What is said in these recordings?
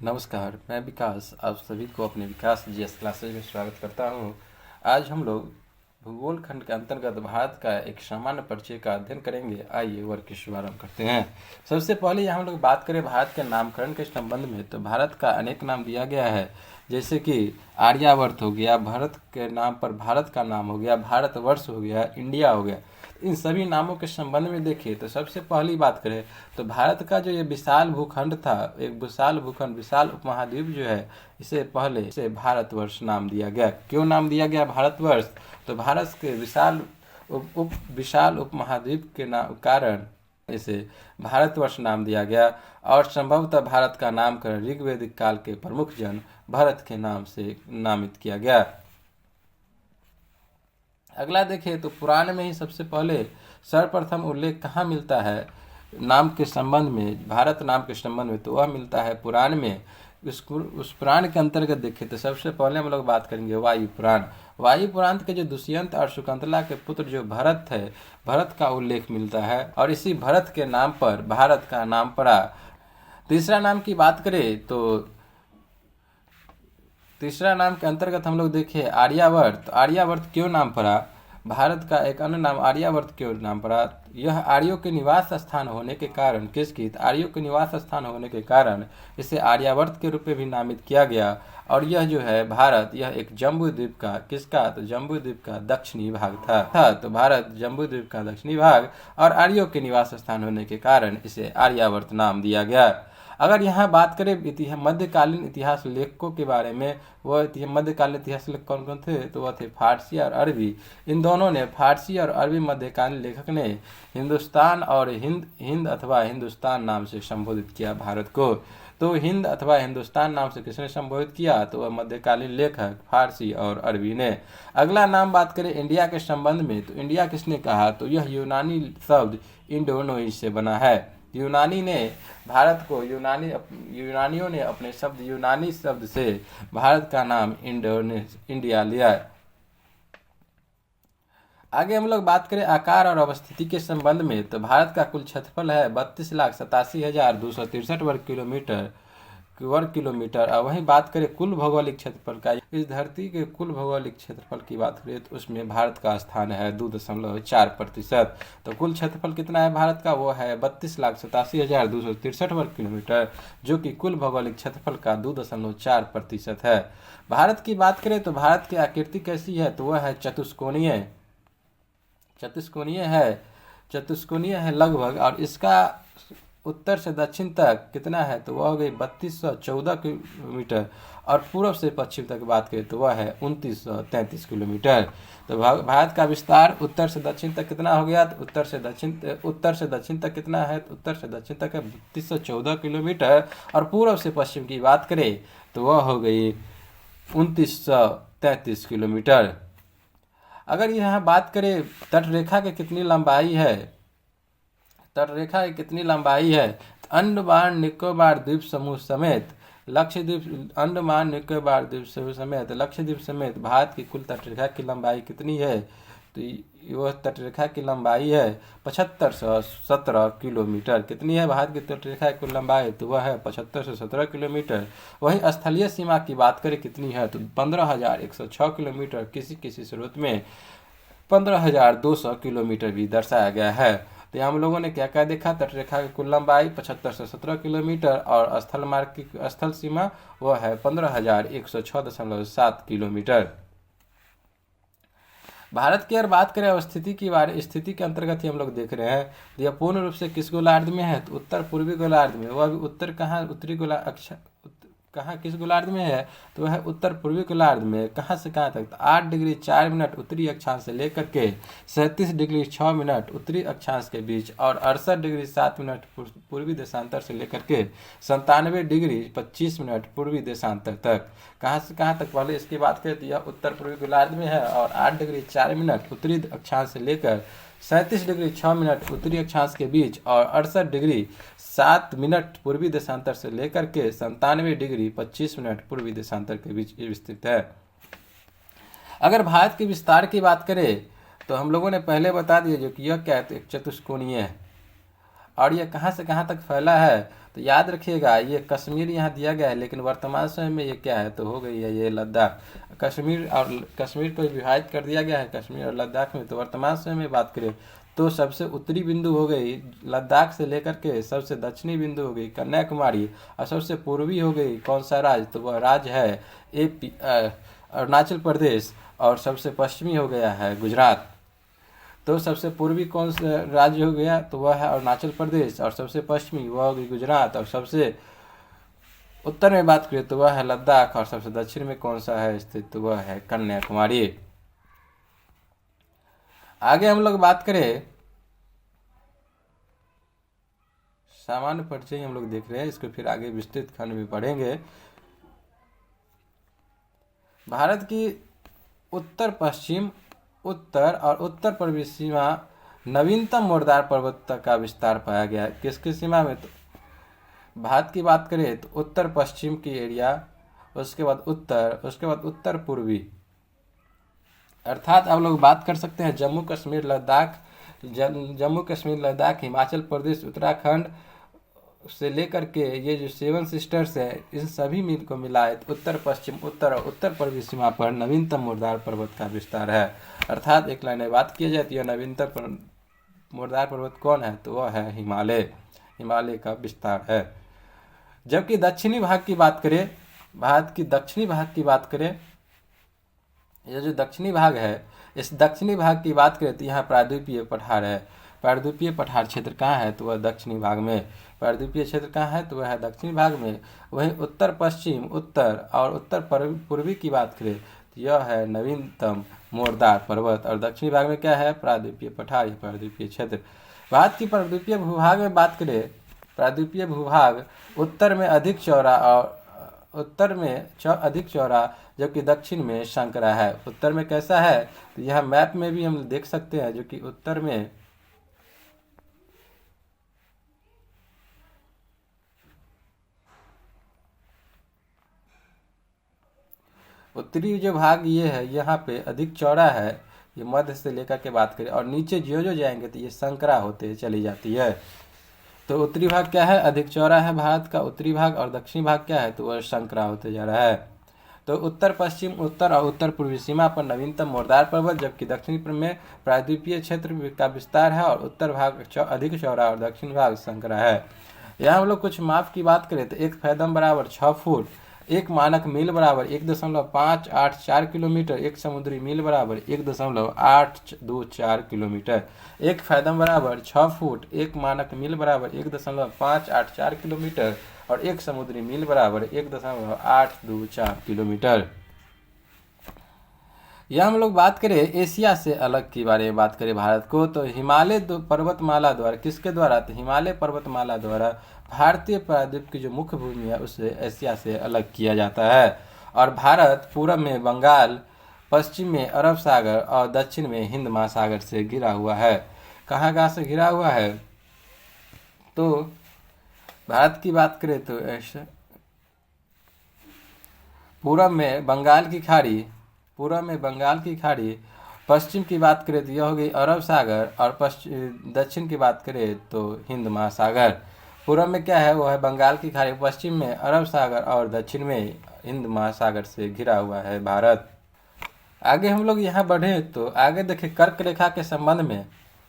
नमस्कार, मैं विकास आप सभी को अपने विकास जीएस क्लासेज में स्वागत करता हूं। आज हम लोग भूगोल खंड के अंतर्गत भारत का एक सामान्य परिचय का अध्ययन करेंगे। आइए वर्ग की शुभारंभ करते हैं। सबसे पहले यहाँ हम लोग बात करें भारत के नामकरण के संबंध में, तो भारत का अनेक नाम दिया गया है, जैसे कि आर्यावर्त हो गया, भारत के नाम पर भारत का नाम हो गया, भारतवर्ष हो गया, इंडिया हो गया। इन सभी नामों के संबंध में देखिए तो सबसे पहली बात करें तो भारत का जो ये विशाल भूखंड था, एक विशाल भूखंड, विशाल उपमहाद्वीप जो है, इसे भारतवर्ष नाम दिया गया। क्यों नाम दिया गया भारतवर्ष? तो भारत के विशाल उपमहाद्वीप के कारण इसे भारतवर्ष नाम दिया गया। और संभवतः भारत का नामकरण ऋग्वैदिक काल के प्रमुख जन भरत के नाम से नामित किया गया। अगला देखिए तो पुराण में ही सबसे पहले सर्वप्रथम उल्लेख कहाँ मिलता है नाम के संबंध में, भारत नाम के संबंध में, तो वह मिलता है पुराण में। उस पुराण के अंतर्गत देखें तो सबसे पहले हम लोग बात करेंगे वायु पुराण। वायु पुराण के जो दुष्यंत और शकुंतला के पुत्र जो भरत है, भरत का उल्लेख मिलता है और इसी भरत के नाम पर भारत का नाम पड़ा। तीसरा नाम की बात करें तो तीसरा नाम के अंतर्गत हम लोग देखें आर्यावर्त। आर्यावर्त क्यों नाम पड़ा? भारत का एक अन्य नाम आर्यावर्त क्यों नाम पड़ा? यह आर्यों के निवास स्थान होने के कारण, आर्यों के निवास स्थान होने के कारण इसे आर्यावर्त के रूप में भी नामित किया गया। और यह जो है भारत, यह एक जम्बू द्वीप का तो जम्बू द्वीप का दक्षिणी भाग था। तो भारत जम्बू द्वीप का दक्षिणी भाग और आर्यों के निवास स्थान होने के कारण इसे आर्यावर्त नाम दिया गया। अगर यहाँ बात करें मध्यकालीन इतिहास लेखकों के बारे में, वह मध्यकालीन इतिहास लेखक कौन कौन थे? तो वह थे फारसी और अरबी। इन दोनों ने, फारसी और अरबी मध्यकालीन लेखक ने हिंदुस्तान और हिंद अथवा हिंदुस्तान नाम से संबोधित किया भारत को। तो हिंद अथवा हिंदुस्तान नाम से किसने संबोधित किया? तो वह मध्यकालीन लेखक फारसी और अरबी ने। अगला नाम बात करें इंडिया के संबंध में, तो इंडिया किसने कहा? तो यह यूनानी शब्द इंडोनोइज से बना है। यूनानियों ने अपने यूनानी शब्द से भारत का नाम इंडिया लिया। आगे हम लोग बात करें आकार और अवस्थिति के संबंध में, तो भारत का कुल क्षेत्रफल है 32,87,263 वर्ग किलोमीटर। और वहीं बात करें कुल भौगोलिक क्षेत्रफल का, इस धरती के कुल भौगोलिक क्षेत्रफल की बात करें तो उसमें भारत का स्थान है 2.4%। तो कुल क्षेत्रफल कितना है भारत का? वो है 32,87,263 वर्ग किलोमीटर, जो कि कुल भौगोलिक क्षेत्रफल का 2.4% है। भारत की बात करें तो भारत की आकृति कैसी है? तो वह है चतुष्कोणीय है लगभग। और इसका उत्तर से दक्षिण तक कितना है? तो वह हो गई 3214 किलोमीटर। और पूर्व से पश्चिम तक बात करें तो वह है 2933 किलोमीटर। तो भारत का विस्तार उत्तर से दक्षिण तक कितना हो गया? तो उत्तर से दक्षिण तक कितना है? तो उत्तर से दक्षिण तक है 3214 किलोमीटर। और पूर्व से पश्चिम की बात करें तो वह हो गई 2933 किलोमीटर। अगर यहाँ बात करें तटरेखा की कितनी लंबाई है, तो अंडमान निकोबार द्वीप समूह समेत लक्षद्वीप समेत भारत की कुल तटरेखा की लंबाई कितनी है? तो वह तटरेखा की लंबाई है 7517 किलोमीटर। कितनी है भारत की तटरेखा की कुल लंबाई? तो वह है 7517 किलोमीटर। वहीं स्थलीय सीमा की बात करें कितनी है? तो 15,106 किलोमीटर। किसी स्रोत में 15,200 किलोमीटर भी दर्शाया गया है। तो हम लोगों ने क्या क्या देखा? तटरेखा की कुल लंबाई 7517 किलोमीटर और स्थल मार्ग की स्थल सीमा वह है 15,106.7 किलोमीटर। भारत की अगर बात करें स्थिति के अंतर्गत ही हम लोग देख रहे हैं। यह पूर्ण रूप से किस गोलार्ध में है? तो उत्तर पूर्वी गोलार्ध में। वह भी उत्तर कहाँ? किस गोलार्ध में है? तो वह है उत्तर पूर्वी गोलार्ध में। कहाँ से कहाँ तक? 8 डिग्री 4 मिनट उत्तरी अक्षांश से लेकर के 37 डिग्री 6 मिनट उत्तरी अक्षांश के बीच और 68 डिग्री 7 मिनट पूर्वी देशांतर से लेकर के 97 डिग्री 25 मिनट पूर्वी देशांतर तक। कहाँ से कहाँ तक? पहले इसकी बात करें तो यह उत्तर पूर्वी गोलार्ध में है और 8 डिग्री 4 मिनट उत्तरी अक्षांश से लेकर 37 डिग्री 6 मिनट उत्तरी अक्षांश के बीच और 68 डिग्री 7 मिनट पूर्वी देशांतर से लेकर के 97 डिग्री 25 मिनट पूर्वी देशांतर के बीच विस्तृत है। अगर भारत के विस्तार की बात करें तो हम लोगों ने पहले बता दिया जो कि यह क्या है? तो एक चतुष्कोणीय है। और यह कहाँ से कहाँ तक फैला है? तो याद रखिएगा ये कश्मीर यहाँ दिया गया है, लेकिन वर्तमान समय में ये क्या है, तो हो गई है ये लद्दाख। कश्मीर को विभाजित कर दिया गया है कश्मीर और लद्दाख में। तो वर्तमान समय में बात करें तो सबसे उत्तरी बिंदु हो गई लद्दाख से लेकर के सबसे दक्षिणी बिंदु हो गई कन्याकुमारी, और सबसे पूर्वी हो गई कौन सा राज्य, तो वह राज्य है अरुणाचल प्रदेश, और सबसे पश्चिमी हो गया है गुजरात। तो सबसे पूर्वी कौन सा राज्य हो गया, तो वह है अरुणाचल प्रदेश, और सबसे पश्चिमी वह हो गई गुजरात, और सबसे उत्तर में बात करें तो वह है लद्दाख, और सबसे दक्षिण में कौन सा है स्थित, तो वह है कन्याकुमारी। आगे हम लोग बात करें सामान्य परिचय हम लोग देख रहे हैं, इसको फिर आगे विस्तृत खंड में पढ़ेंगे। भारत की उत्तर पश्चिम, उत्तर और उत्तर पूर्वी सीमा नवीनतम मोरदार पर्वत तक का विस्तार पाया गया है। किसकी सीमा में, तो भारत की बात करें तो उत्तर पश्चिम की एरिया, उसके बाद उत्तर, उसके बाद उत्तर पूर्वी, अर्थात आप लोग बात कर सकते हैं जम्मू कश्मीर लद्दाख, हिमाचल प्रदेश, उत्तराखंड से लेकर के ये जो 7 सिस्टर्स है, इन सभी मिल को मिलाए तो उत्तर पश्चिम, उत्तर और उत्तर पूर्वी सीमा पर नवीनतम मोरदार पर्वत का विस्तार है। अर्थात एक लाइन में बात की जाए तो यह नवीनतम मोरदार पर्वत कौन है, तो वह है हिमालय का विस्तार है। जबकि दक्षिणी भाग की बात करें, भारत की दक्षिणी भाग की बात करें, यह जो दक्षिणी भाग है, इस दक्षिणी भाग की बात करें तो यहाँ प्रायद्वीपीय पठार है। प्रायद्वीपीय पठार क्षेत्र कहाँ है, तो वह दक्षिणी भाग में। प्रायद्वीपीय क्षेत्र कहाँ है, तो वह है दक्षिणी भाग में। वहीं उत्तर पश्चिम, उत्तर और उत्तर पूर्वी की बात करें तो यह है नवीनतम मोरदार पर्वत, और दक्षिणी भाग में क्या है, प्रायद्वीपीय पठार, प्रायद्वीपीय क्षेत्र। भारत की प्रायद्वीपीय भूभाग में बात करें, प्रायद्वीपीय भूभाग उत्तर में अधिक चौड़ा जबकि दक्षिण में संकरा है। उत्तर में कैसा है, तो यह मैप में भी हम देख सकते हैं, जो कि उत्तर में उत्तरी जो भाग ये है यहाँ पे अधिक चौड़ा है, ये मध्य से लेकर के बात करें, और नीचे जो जाएंगे तो ये संकरा होते चली जाती है। तो उत्तरी भाग क्या है, अधिक चौड़ा है भारत का उत्तरी भाग, और दक्षिणी भाग क्या है, तो वह संकरा होते जा रहा है। तो उत्तर पश्चिम, उत्तर और उत्तर पूर्वी सीमा पर नवीनतम मोरदार पर्वत, जबकि दक्षिणी में प्रायद्वीपीय क्षेत्र का विस्तार है, और उत्तर भाग अधिक चौड़ा और दक्षिण भाग संकरा है। यहाँ हम लोग कुछ माप की बात करें तो 1 फैदम बराबर 6 फुट, 1 मानक मील बराबर 1.584 किलोमीटर, 1 समुद्री मील बराबर 1.824 किलोमीटर। 1 फैदम बराबर 6 फुट, 1 मानक मील बराबर 1.584 किलोमीटर, और 1 समुद्री मील बराबर 1.824 किलोमीटर। यह हम लोग बात करें एशिया से अलग के बारे में बात करें भारत को, तो हिमालय पर्वतमाला द्वारा, किसके द्वारा, तो हिमालय पर्वतमाला द्वारा भारतीय प्रायद्वीप की जो मुख्य भूमि है उसे एशिया से अलग किया जाता है। और भारत पूरब में बंगाल, पश्चिम में अरब सागर और दक्षिण में हिंद महासागर से घिरा हुआ है। कहाँ से घिरा हुआ है, तो भारत की बात करें तो ऐसे पूरब में बंगाल की खाड़ी, पश्चिम की बात करें तो यह हो गई अरब सागर, और दक्षिण की बात करें तो हिंद महासागर। पूरब में क्या है, वो है बंगाल की खाड़ी, पश्चिम में अरब सागर और दक्षिण में हिंद महासागर से घिरा हुआ है भारत। आगे हम लोग यहाँ बढ़े तो आगे देखें कर्क रेखा के संबंध में।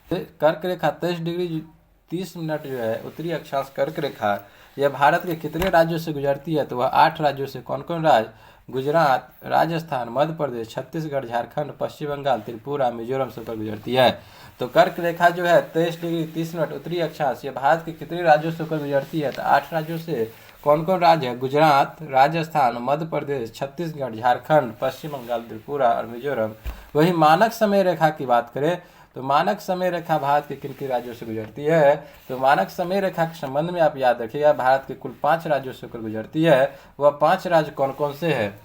कर्क रेखा 23 डिग्री 30 मिनट जो है उत्तरी अक्षांश कर्क रेखा, यह भारत के कितने राज्यों से गुजरती है, तो वह 8 राज्यों से। कौन कौन राज्य, गुजरात, राजस्थान, मध्य प्रदेश, छत्तीसगढ़, झारखंड, पश्चिम बंगाल, त्रिपुरा, मिजोरम से होकर गुजरती है। तो कर्क रेखा जो है 23 डिग्री 30 मिनट उत्तरी अक्षांश, ये भारत के कितने राज्यों से होकर गुजरती है, तो 8 राज्यों से। कौन कौन राज्य है, गुजरात, राजस्थान, मध्य प्रदेश, छत्तीसगढ़, झारखंड, पश्चिम बंगाल, त्रिपुरा और मिजोरम। वही मानक समय रेखा की बात करें तो मानक समय रेखा भारत के किन किन राज्यों से गुजरती है, तो मानक समय रेखा के संबंध में आप याद रखिएगा भारत के कुल 5 राज्यों से होकर गुजरती है। वह 5 राज्य कौन कौन से हैं,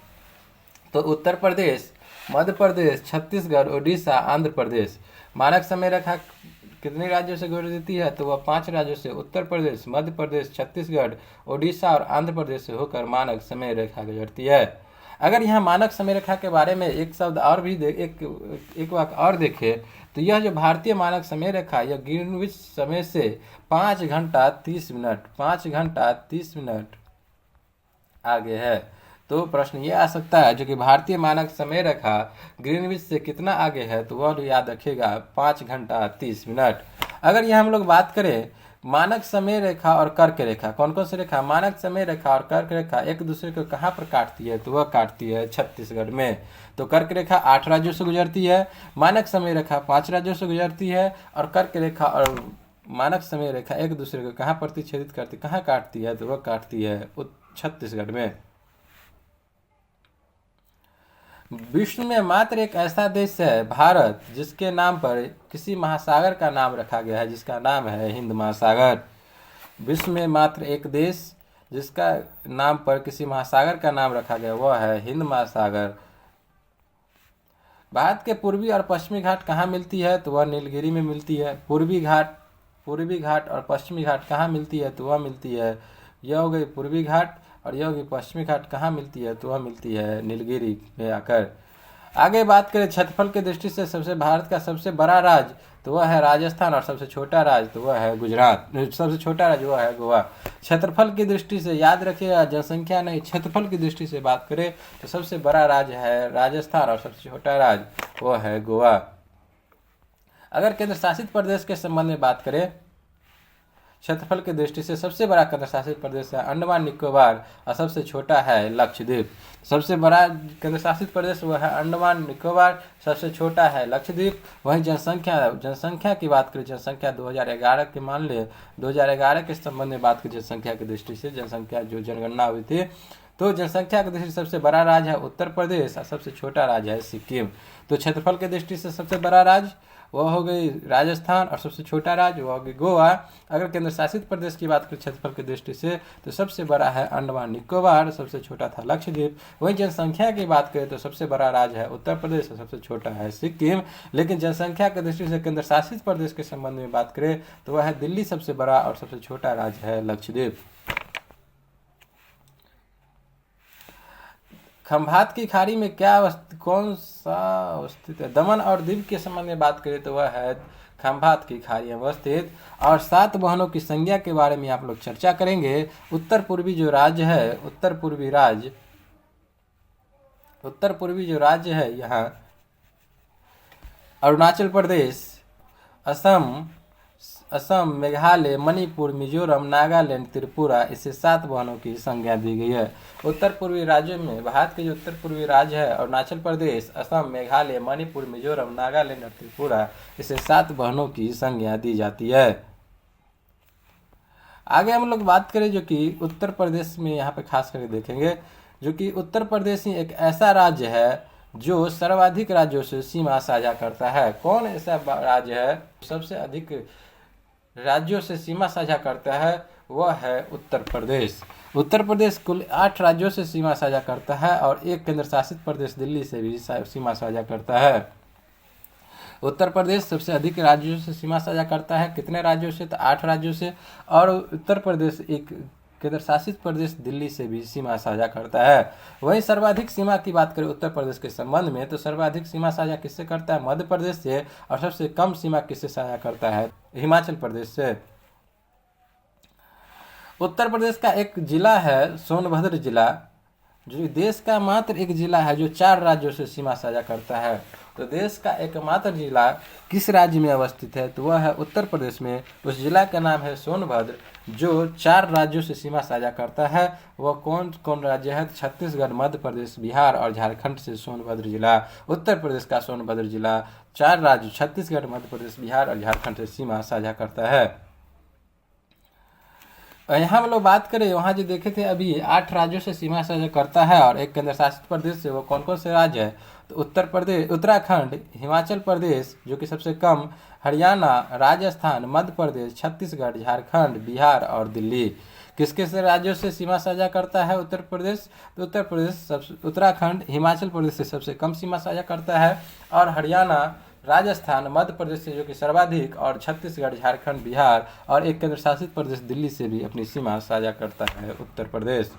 तो उत्तर प्रदेश, मध्य प्रदेश, छत्तीसगढ़, उड़ीसा, आंध्र प्रदेश। मानक समय रेखा कितने राज्यों से गुजरती है, तो वह 5 राज्यों से, उत्तर प्रदेश, मध्य प्रदेश, छत्तीसगढ़, उड़ीसा और आंध्र प्रदेश से होकर मानक समय रेखा गुजरती है। अगर यहाँ मानक समय रेखा के बारे में एक शब्द और भी एक वाक्य और देखें तो यह जो भारतीय मानक समय रेखा यह ग्रीनविच समय से 5 घंटा 30 मिनट 5 घंटा 30 मिनट आगे है। तो प्रश्न ये आ सकता है जो कि भारतीय मानक समय रेखा ग्रीनविच से कितना आगे है, तो वह याद रखिएगा 5 घंटा 30 मिनट। अगर यहाँ हम लोग बात करें मानक समय रेखा और कर्क रेखा, कौन कौन सी रेखा, मानक समय रेखा और कर्क रेखा एक दूसरे को कहाँ पर काटती है, तो वह काटती है छत्तीसगढ़ में। तो कर्क रेखा 8 राज्यों से गुजरती है, मानक समय रेखा 5 राज्यों से गुजरती है, और कर्क रेखा और मानक समय रेखा एक दूसरे को कहाँ प्रतिच्छेदित करती, कहाँ काटती है, तो वह काटती है छत्तीसगढ़ में। विश्व में मात्र एक ऐसा देश है भारत जिसके नाम पर किसी महासागर का नाम रखा गया है, जिसका नाम है हिंद महासागर। विश्व में मात्र एक देश जिसका नाम पर किसी महासागर का नाम रखा गया वह है हिंद महासागर। भारत के पूर्वी और पश्चिमी घाट कहाँ मिलती है, तो वह नीलगिरी में मिलती है। पूर्वी घाट और पश्चिमी घाट कहाँ मिलती है, तो वह मिलती है, यह हो गई पूर्वी घाट, और यह होगी पश्चिमी घाट कहाँ मिलती है, तो वह मिलती है नीलगिरी में आकर। आगे बात करें क्षेत्रफल की दृष्टि से भारत का सबसे बड़ा राज्य तो वह है राजस्थान, और सबसे छोटा राज्य तो वह है गुजरात, सबसे छोटा राज्य वह है गोवा। क्षेत्रफल की दृष्टि से याद रखिएगा, जनसंख्या नहीं, क्षेत्रफल की दृष्टि से बात करें तो सबसे बड़ा राज्य है राजस्थान और सबसे छोटा राज्य वह है गोवा। अगर केंद्र शासित प्रदेश के संबंध में बात करें क्षेत्रफल की दृष्टि से सबसे बड़ा केंद्र शासित प्रदेश है अंडमान निकोबार और सबसे छोटा है लक्षद्वीप। सबसे बड़ा केंद्र शासित प्रदेश वह है अंडमान निकोबार, सबसे छोटा है लक्षद्वीप। वहीं जनसंख्या की बात करें, जनसंख्या 2011 के मान ले 2011 के संबंध में बात करें जनसंख्या की दृष्टि से, जनसंख्या जो जनगणना हुई थी, तो जनसंख्या की दृष्टि से सबसे बड़ा राज्य है उत्तर प्रदेश और सबसे छोटा राज्य है सिक्किम। तो क्षेत्रफल की दृष्टि से सबसे बड़ा राज्य वह हो गई राजस्थान और सबसे छोटा राज्य वह हो गई गोवा। अगर केंद्र शासित प्रदेश की बात करें क्षेत्रफल की दृष्टि से तो सबसे बड़ा है अंडमान निकोबार, सबसे छोटा था लक्षद्वीप। वहीं जनसंख्या की बात करें तो सबसे बड़ा राज्य है उत्तर प्रदेश और सबसे छोटा है सिक्किम। लेकिन जनसंख्या की दृष्टि से केंद्र शासित प्रदेश के संबंध में बात करें तो वह है दिल्ली सबसे बड़ा और सबसे छोटा राज्य है लक्षद्वीप। खंभात की खाड़ी में कौन सा अवस्थित है, दमन और दीव के संबंध में बात करें तो वह है खंभात की खाड़ी में अवस्थित। और 7 बहनों की संज्ञा के बारे में आप लोग चर्चा करेंगे। उत्तर पूर्वी जो राज्य है यहाँ अरुणाचल प्रदेश, असम, मेघालय, मणिपुर, मिजोरम, नागालैंड, त्रिपुरा, इसे 7 बहनों की संज्ञा दी गई है। उत्तर पूर्वी राज्यों में भारत के जो उत्तर पूर्वी राज्य है अरुणाचल प्रदेश, असम, मेघालय, मणिपुर, मिजोरम, नागालैंड और त्रिपुरा, इसे 7 बहनों की संज्ञा दी जाती है। आगे हम लोग बात करें जो कि उत्तर प्रदेश में यहाँ पे खास करके देखेंगे, जो कि उत्तर प्रदेश ही एक ऐसा राज्य है जो सर्वाधिक राज्यों से सीमा साझा करता है। कौन ऐसा राज्य है सबसे अधिक राज्यों से सीमा साझा करता है, वह है उत्तर प्रदेश। उत्तर प्रदेश कुल 8 राज्यों से सीमा साझा करता है और एक केंद्र शासित प्रदेश दिल्ली से भी सीमा साझा करता है। उत्तर प्रदेश सबसे अधिक राज्यों से सीमा साझा करता है। कितने राज्यों से, तो 8 राज्यों से। और उत्तर प्रदेश एक केंद्र शासित प्रदेश दिल्ली से भी सीमा साझा करता है। वहीं सर्वाधिक सीमा की बात करें उत्तर प्रदेश के संबंध में तो सर्वाधिक सीमा साझा किससे करता है, मध्य प्रदेश से। और सबसे कम सीमा किससे साझा करता है, हिमाचल प्रदेश से। उत्तर प्रदेश का एक जिला है सोनभद्र जिला, जो देश का मात्र एक जिला है जो 4 राज्यों से सीमा साझा करता है। तो देश का एकमात्र जिला किस राज्य में अवस्थित है, तो वह है उत्तर प्रदेश में। उस जिला का नाम है सोनभद्र, जो 4 राज्यों से सीमा साझा करता है। वह कौन कौन राज्य है, छत्तीसगढ़, मध्य प्रदेश, बिहार और झारखंड से सोनभद्र जिला। उत्तर प्रदेश का सोनभद्र जिला 4 राज्य छत्तीसगढ़, मध्य प्रदेश, बिहार और झारखंड से सीमा साझा करता है। यहाँ हम लोग बात करें, वहाँ जो देखे थे अभी 8 राज्यों से सीमा साझा करता है और एक केंद्र शासित प्रदेश से। वो कौन कौन से राज्य है, तो उत्तर प्रदेश, उत्तराखंड, हिमाचल प्रदेश जो कि सबसे कम, हरियाणा, राजस्थान, मध्य प्रदेश, छत्तीसगढ़, झारखंड, बिहार और दिल्ली। किस किस राज्यों से सीमा साझा करता है उत्तर प्रदेश, तो उत्तर प्रदेश उत्तराखंड, हिमाचल प्रदेश से सबसे कम सीमा साझा करता है, और हरियाणा, राजस्थान, मध्य प्रदेश से जो कि सर्वाधिक, और छत्तीसगढ़, झारखंड, बिहार और एक केंद्र शासित प्रदेश दिल्ली से भी अपनी सीमा साझा करता है उत्तर प्रदेश।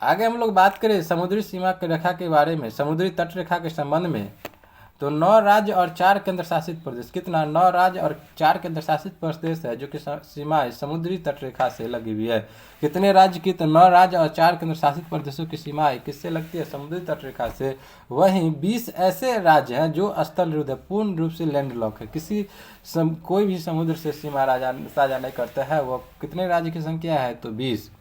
आगे हम लोग बात करें समुद्री सीमा की रेखा के बारे में, समुद्री तट रेखा के संबंध में, तो 9 राज्य और 4 केंद्र शासित प्रदेश, कितना 9 राज्य और 4 केंद्र शासित प्रदेश है जो कि सीमाएं समुद्री तट रेखा से लगी हुई है। कितने राज्य की, तो 9 राज्य और 4 केंद्र शासित प्रदेशों की सीमाएं किससे लगती है, समुद्री तट रेखा से। वहीं 20 ऐसे राज्य हैं जो स्थल रुद्ध है, पूर्ण रूप से लैंडलॉक है, कोई भी समुद्र से सीमा साझा नहीं करता है। वो कितने राज्य की संख्या है, तो 20।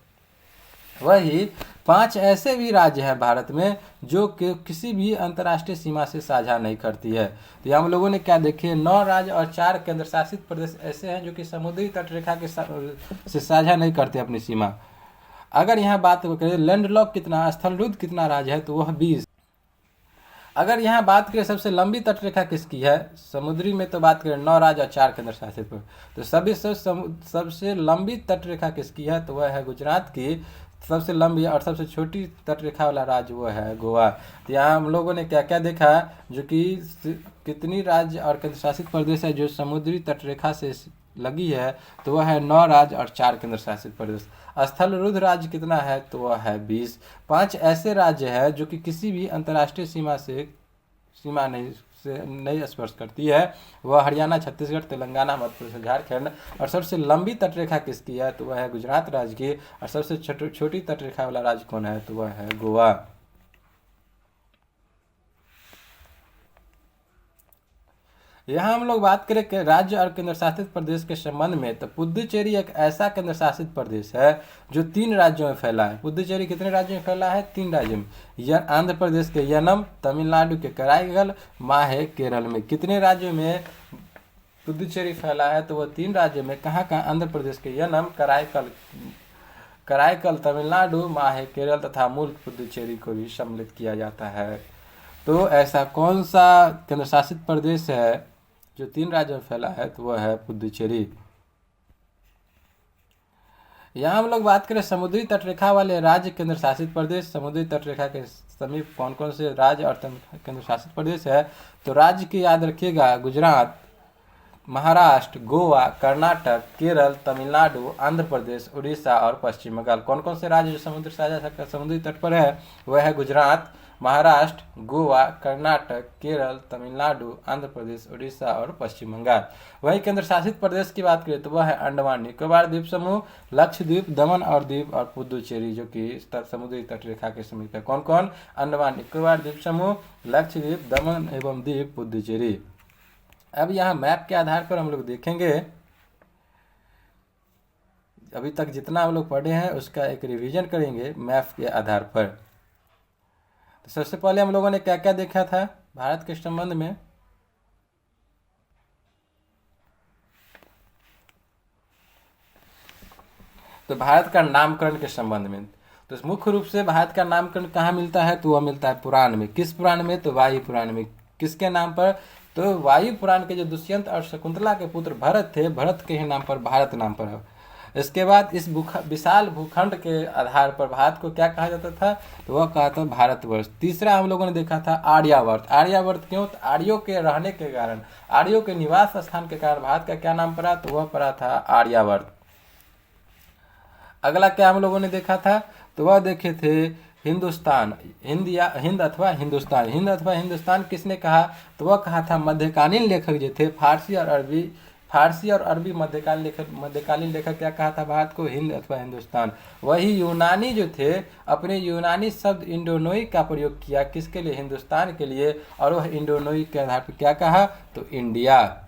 वही 5 ऐसे भी राज्य हैं भारत में जो कि किसी भी अंतर्राष्ट्रीय सीमा से साझा नहीं करती है। तो हम लोगों ने क्या देखे, 9 राज्य और 4 केंद्र शासित प्रदेश ऐसे हैं जो कि समुद्री तट रेखा के से साझा नहीं करते अपनी सीमा। अगर यहाँ बात करें लैंडलॉक कितना, स्थलरुद्ध कितना राज्य है, तो वह 20। अगर यहाँ बात करें सबसे लंबी तट रेखा किसकी है, समुद्री में, तो बात करें 9 राज्य और 4 केंद्र शासित प्रदेश। तो सबसे लंबी तट रेखा किसकी है, तो वह है गुजरात की सबसे लंबी और सबसे छोटी तट रेखा वाला राज्य वो है गोवा। तो यहाँ हम लोगों ने क्या क्या देखा, जो कि कितनी राज्य और केंद्र शासित प्रदेश है जो समुद्री तट रेखा से लगी है, तो वह है 9 राज्य और 4 केंद्र शासित प्रदेश। स्थल रुद्ध राज्य कितना है, तो वह है 20। 5 ऐसे राज्य है जो कि किसी भी अंतर्राष्ट्रीय सीमा नहीं स्पर्श करती है, वह हरियाणा, छत्तीसगढ़, तेलंगाना, मध्य प्रदेश, झारखंड। और सबसे लंबी तटरेखा किसकी है, तो वह है गुजरात राज्य की। और सबसे छोटी तटरेखा वाला राज्य कौन है, तो वह है गोवा। यहाँ हम लोग बात करें कि राज्य और केंद्र शासित प्रदेश के संबंध में, तो पुदुचेरी एक ऐसा केंद्र शासित प्रदेश है जो 3 राज्यों में फैला है। पुदुचेरी कितने राज्यों में फैला है, 3 राज्यों में। आंध्र प्रदेश के यनम, तमिलनाडु के कराईकल, माहे केरल में। कितने राज्यों में पुदुचेरी फैला है, तो वह 3 राज्यों में। कहाँ कहाँ, आंध्र प्रदेश के यनम, कराईकल तमिलनाडु, माहे केरल तथा मूल पुदुचेरी को भी सम्मिलित किया जाता है। तो ऐसा कौन सा केंद्र शासित प्रदेश है जो 3 राज्यों में फैला है, तो वह है पुदुचेरी। यहाँ हम लोग बात करें समुद्री तटरेखा वाले राज्य केंद्र शासित प्रदेश, समुद्री तटरेखा के समीप कौन कौन से राज्य और केंद्र शासित प्रदेश है, तो राज्य की याद रखिएगा, गुजरात, महाराष्ट्र, गोवा, कर्नाटक, केरल, तमिलनाडु, आंध्र प्रदेश, उड़ीसा और पश्चिम बंगाल। कौन कौन से राज्य जो समुद्री तट पर है, वह है गुजरात, महाराष्ट्र, गोवा, कर्नाटक, केरल, तमिलनाडु, आंध्र प्रदेश, उड़ीसा और पश्चिम बंगाल। वही केंद्र शासित प्रदेश की बात करें तो वह है अंडमान निकोबार द्वीप समूह, लक्षद्वीप, दमन और दीव और पुदुचेरी, जो कि समुद्री तट रेखा के समीप है। कौन कौन, अंडमान निकोबार द्वीप समूह, लक्षद्वीप, दमन एवं दीव, पुदुचेरी। अब यहाँ मैप के आधार पर हम लोग देखेंगे, अभी तक जितना हम लोग पढ़े हैं उसका एक रिवीजन करेंगे मैप के आधार पर। तो सबसे पहले हम लोगों ने क्या क्या देखा था भारत के संबंध में, तो भारत का नामकरण के संबंध में, तो मुख्य रूप से भारत का नामकरण कहाँ मिलता है, तो वह मिलता है पुराण में। किस पुराण में, तो वायु पुराण में। किसके नाम पर, तो वायु पुराण के जो दुष्यंत और शकुंतला के पुत्र भरत थे, भरत के ही नाम पर भारत नाम पर है। इसके बाद इस विशाल भूखंड के आधार पर भारत को क्या कहा जाता था, तो वह कहा था भारतवर्ष। तीसरा हम लोगों ने देखा था आर्यावर्त। आर्यावर्त क्यों, तो आर्यों के रहने के कारण, आर्यों के निवास स्थान के कारण भारत का क्या नाम पड़ा, तो वह पड़ा था आर्यावर्त। अगला क्या हम लोगों ने देखा था, तो वह देखे थे हिंदुस्तान, हिंद अथवा हिंदुस्तान। हिंद अथवा हिंदुस्तान किसने कहा, तो वह कहा था मध्यकालीन लेखक जो थे, फारसी और अरबी मध्यकालीन लेखक क्या कहा था भारत को, हिंद अथवा हिंदुस्तान। वही यूनानी जो थे, अपने यूनानी शब्द इंडोनोई का प्रयोग किया, किसके लिए, हिंदुस्तान के लिए। और वह इंडोनोई के आधार पर क्या कहा, तो इंडिया।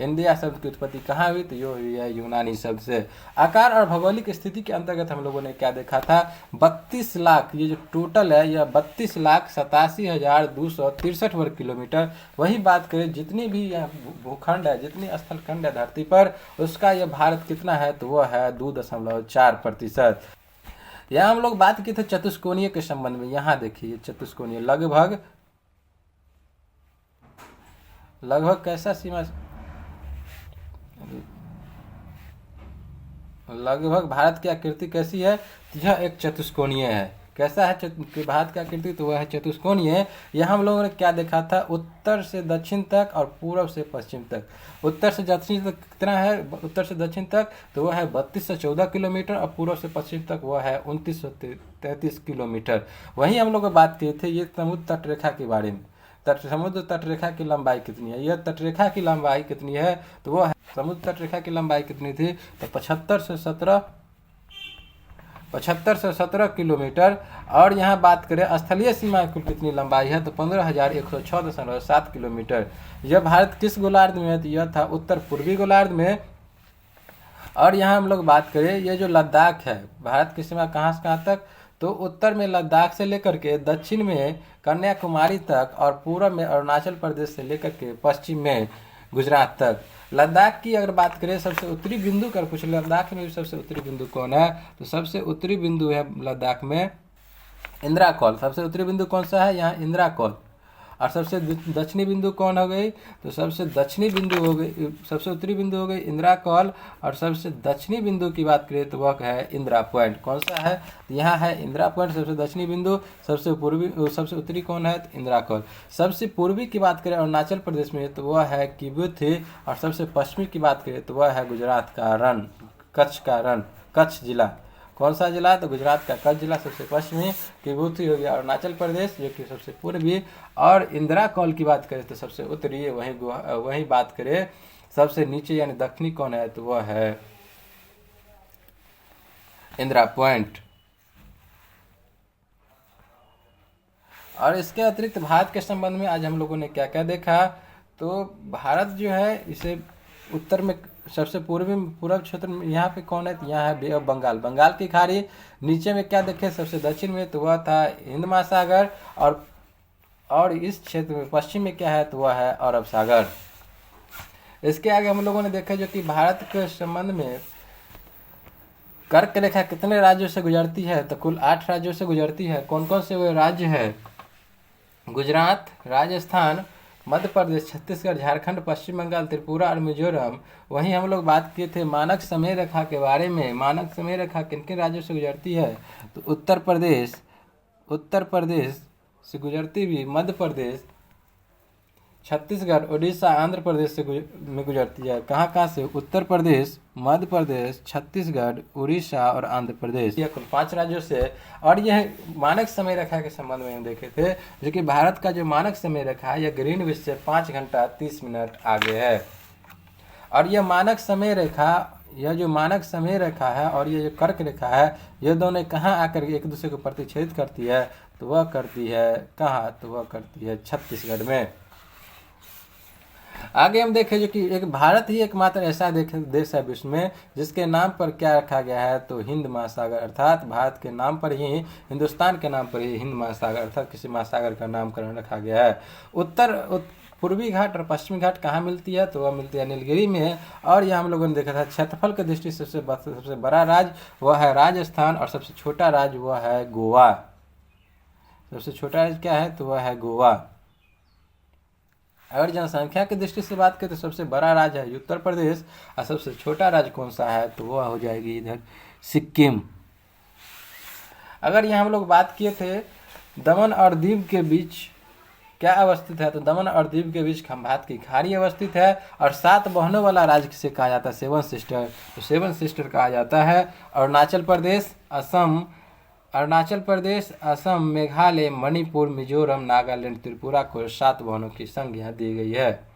इंडिया शब्द की उत्पत्ति कहाँ हुई, तो यो हुई है यूनानी शब्द से। आकार और भौगोलिक स्थिति के अंतर्गत हम लोगों ने क्या देखा था, 32 लाख, ये जो टोटल है यह 32,87,263 वर्ग किलोमीटर। वही बात करें जितनी भी यह भूखंड है, जितनी स्थलखंड है धरती पर, उसका यह भारत कितना है, तो वह है 2.4%। यहाँ हम लोग बात की थे चतुष्कोणीय के संबंध में। यहाँ देखिए चतुष्कोणीय लगभग कैसा सीमा, लगभग भारत की आकृति कैसी है, यह एक चतुष्कोणीय है। कैसा है कि भारत की आकृति, तो वह है चतुष्कोणीय। यह हम लोगों ने क्या देखा था, उत्तर से दक्षिण तक और पूर्व से पश्चिम तक। उत्तर से दक्षिण तक कितना है, उत्तर से दक्षिण तक तो वह है 3214 किलोमीटर, और पूर्व से पश्चिम तक वह है 2933 किलोमीटर। वहीं हम लोग बात किए थे ये समुद्र तट रेखा के बारे में। समुद्र तट रेखा की लंबाई कितनी है, यह तट रेखा की लंबाई कितनी है, तो वह समुद्र तट रेखा की लंबाई कितनी थी, तो 75 से 17 किलोमीटर। और यहाँ बात करें स्थलीय सीमा कुल कितनी लंबाई है, तो 15,106.7 किलोमीटर। यह भारत किस गोलार्ध में है, तो यह था उत्तर पूर्वी गोलार्ध में। और यहाँ हम लोग बात करें ये जो लद्दाख है, भारत की सीमा कहाँ से कहाँ तक, तो उत्तर में लद्दाख से लेकर के दक्षिण में कन्याकुमारी तक, और पूर्व में अरुणाचल प्रदेश से लेकर के पश्चिम में गुजरात तक। लद्दाख की अगर बात करें सबसे उत्तरी बिंदु कर पूछ, लद्दाख में भी सबसे उत्तरी बिंदु कौन है, तो सबसे उत्तरी बिंदु है लद्दाख में इंदिरा कॉल। सबसे उत्तरी बिंदु कौन सा है, यहाँ इंदिरा कॉल। और सबसे दक्षिणी बिंदु कौन हो गई, तो सबसे दक्षिणी बिंदु हो गई, सबसे उत्तरी बिंदु हो गई इंदिरा कॉल। और सबसे दक्षिणी बिंदु की बात करें तो वह है इंदिरा पॉइंट। कौन सा है, तो यहाँ है इंदिरा पॉइंट सबसे दक्षिणी बिंदु। सबसे पूर्वी सबसे उत्तरी कौन है, तो इंदिरा कॉल। सबसे पूर्वी की बात करें अरुणाचल प्रदेश में तो वह है किबुथी। और सबसे पश्चिमी की बात करें तो वह है गुजरात का रण, कच्छ का रण, कच्छ जिला। कौन सा जिला, तो गुजरात का कच्छ जिला सबसे पश्चिमी, किबुथी हो गया अरुणाचल प्रदेश जो कि सबसे पूर्वी। और इंदिरा कॉल की बात करें तो सबसे उत्तरी। वहीं बात करें सबसे नीचे यानी दक्षिणी कौन है, तो वह है इंदिरा पॉइंट। और इसके अतिरिक्त भारत के संबंध में आज हम लोगों ने क्या क्या देखा, तो भारत जो है इसे उत्तर में सबसे पूर्व क्षेत्र में यहाँ पे कौन है, तो यहाँ है बे ऑफ बंगाल, बंगाल की खाड़ी। नीचे में क्या देखे सबसे दक्षिण में, तो वह था हिंद महासागर। और इस क्षेत्र में पश्चिम में क्या है, तो वह है अरब सागर। इसके आगे हम लोगों ने देखा जो कि भारत के संबंध में कर्क रेखा कितने राज्यों से गुजरती है, तो कुल 8 राज्यों से गुजरती है। कौन कौन से वो राज्य है, गुजरात, राजस्थान, मध्य प्रदेश, छत्तीसगढ़, झारखंड, पश्चिम बंगाल, त्रिपुरा और मिजोरम। वहीं हम लोग बात किए थे मानक समय रेखा के बारे में। मानक समय रेखा किन किन राज्यों से गुजरती है, तो उत्तर प्रदेश से गुजरती हुई मध्य प्रदेश, छत्तीसगढ़, उड़ीसा, आंध्र प्रदेश में गुजरती है। कहाँ कहाँ से, उत्तर प्रदेश, मध्य प्रदेश, छत्तीसगढ़, उड़ीसा और आंध्र प्रदेश। यह कुल 5 राज्यों से। और यह मानक समय रेखा के संबंध में हम देखे थे, जो कि भारत का जो मानक समय रेखा है यह ग्रीनविच से 5 घंटा 30 मिनट आगे है। और यह मानक समय रेखा, यह जो मानक समय रेखा है और ये जो कर्क रेखा है, ये दोनों कहाँ आकर एक दूसरे को प्रतिच्छेद करती है, तो वह करती है कहाँ, तो वह करती है छत्तीसगढ़ में। आगे हम देखें जो कि एक भारत ही एकमात्र ऐसा देश है विश्व में जिसके नाम पर क्या रखा गया है, तो हिंद महासागर। अर्थात भारत के नाम पर ही, हिंदुस्तान के नाम पर ही हिंद महासागर अर्थात किसी महासागर का नामकरण रखा गया है। पूर्वी घाट और पश्चिमी घाट कहाँ मिलती है, तो वह मिलती है नीलगिरी में। और यह हम लोगों ने देखा था क्षेत्रफल की दृष्टि से सबसे बड़ा राज्य वह है राजस्थान, और सबसे छोटा राज्य वह है गोवा। सबसे छोटा राज्य क्या है, तो वह है गोवा। अगर जनसंख्या की दृष्टि से बात करें तो सबसे बड़ा राज्य है उत्तर प्रदेश, और सबसे छोटा राज्य कौन सा है, तो वह हो जाएगी इधर सिक्किम। अगर यहाँ हम लोग बात किए थे दमन और दीव के बीच क्या अवस्थित है, तो दमन और दीव के बीच खंभात की खाड़ी अवस्थित है। और 7 बहनों वाला राज्य किसे कहा जाता है, 7 सिस्टर, तो 7 सिस्टर कहा जाता है। अरुणाचल प्रदेश, असम, मेघालय, मणिपुर, मिजोरम, नागालैंड, त्रिपुरा को 7 बहनों की संख्या दी गई है।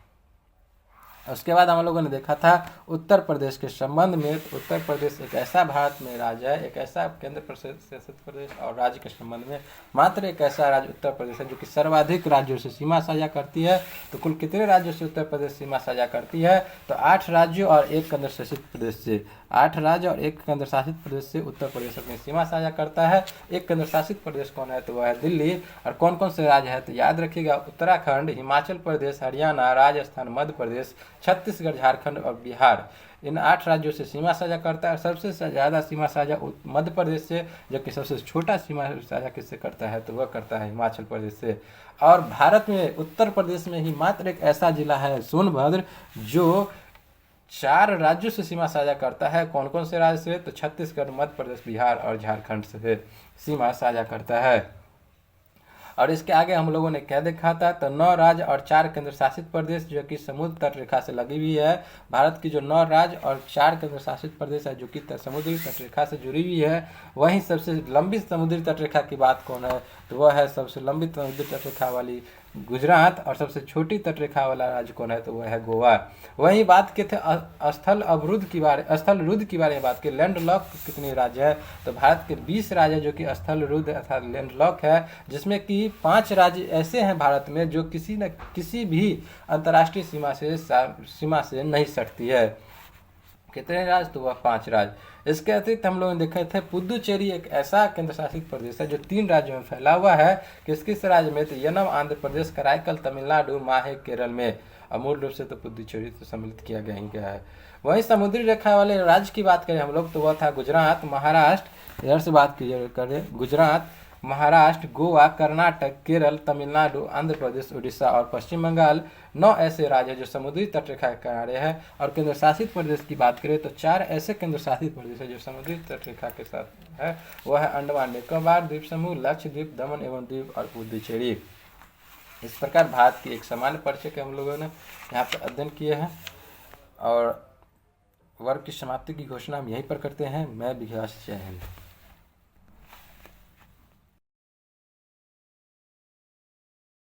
उसके बाद हम लोगों ने देखा था उत्तर प्रदेश के संबंध में। तो उत्तर प्रदेश एक ऐसा भारत में राज्य है, एक ऐसा केंद्र शासित प्रदेश और राज्य के संबंध में मात्र एक ऐसा राज्य उत्तर प्रदेश है जो कि सर्वाधिक राज्यों से सीमा साझा करती है। तो कुल कितने राज्यों से उत्तर प्रदेश सीमा साझा करती है, तो 8 राज्यों और 1 केंद्र शासित प्रदेश से। 8 राज्य और 1 केंद्र शासित प्रदेश से उत्तर प्रदेश अपनी सीमा साझा करता है। 1 केंद्र शासित प्रदेश कौन है, तो वह है दिल्ली। और कौन कौन से राज्य है, तो याद रखिएगा उत्तराखंड, हिमाचल प्रदेश, हरियाणा, राजस्थान, मध्य प्रदेश, छत्तीसगढ़, झारखंड और बिहार। इन 8 राज्यों से सीमा साझा करता है। सबसे ज़्यादा सीमा साझा मध्य प्रदेश से, जबकि सबसे छोटा सीमा साझा किससे करता है, तो वह करता है हिमाचल प्रदेश से। और भारत में उत्तर प्रदेश में ही मात्र एक ऐसा जिला है सोनभद्र जो 4 राज्यों से सीमा साझा करता है। कौन कौन से राज्य से? तो छत्तीसगढ़, मध्य प्रदेश, बिहार और झारखंड से सीमा साझा करता है। और इसके आगे हम लोगों ने क्या देखा था? तो 9 राज्य और 4 केंद्र शासित प्रदेश जो कि समुद्र तट रेखा से लगी हुई है। भारत की जो 9 राज्य और 4 केंद्र शासित प्रदेश है जो कि समुद्री तट रेखा से जुड़ी हुई है। वहीं सबसे लंबी समुद्री तट रेखा की बात कौन है? तो वह है सबसे लंबी समुद्री तट रेखा वाली गुजरात। और सबसे छोटी तट रेखा वाला राज्य कौन है? तो वह है गोवा। वहीं बात की थे स्थल रुद्ध की बारे में बात की। लैंड लॉक कितने राज्य है? तो भारत के 20 राज्य है जो कि स्थल रुद्ध अर्थात लैंड लॉक है, जिसमें कि 5 राज्य ऐसे हैं भारत में जो किसी भी अंतर्राष्ट्रीय सीमा से नहीं सटती है। कितने राज्य? तो वह 5 राज्य। इसके अतिरिक्त हम लोगों ने देखे थे पुदुचेरी एक ऐसा केंद्र शासित प्रदेश है जो 3 राज्यों में फैला हुआ है। किस किस राज्य में? तो यनम आंध्र प्रदेश, कराईकल तमिलनाडु, माहे केरल में। और मूल रूप से तो पुदुचेरी तो सम्मिलित किया गया है। वहीं समुद्री रेखा वाले राज्य की बात करें हम लोग तो वह था गुजरात, महाराष्ट्र। इधर से बात करें गुजरात, महाराष्ट्र, गोवा, कर्नाटक, केरल, तमिलनाडु, आंध्र प्रदेश, उड़ीसा और पश्चिम बंगाल। 9 ऐसे राज्य हैं जो समुद्री तट रेखा के किनारे हैं। और केंद्र शासित प्रदेश की बात करें तो 4 ऐसे केंद्र शासित प्रदेश हैं जो समुद्री तट रेखा के साथ है। वह है अंडमान निकोबार द्वीप समूह, लक्षद्वीप, दमन एवं दीव और पुदुचेरी। इस प्रकार भारत की एक सामान्य परिचय के हम लोगों ने यहाँ पर अध्ययन किए हैं। और वर्ग की समाप्ति की घोषणा हम यहीं पर करते हैं। मैं विकास, जय हिंद।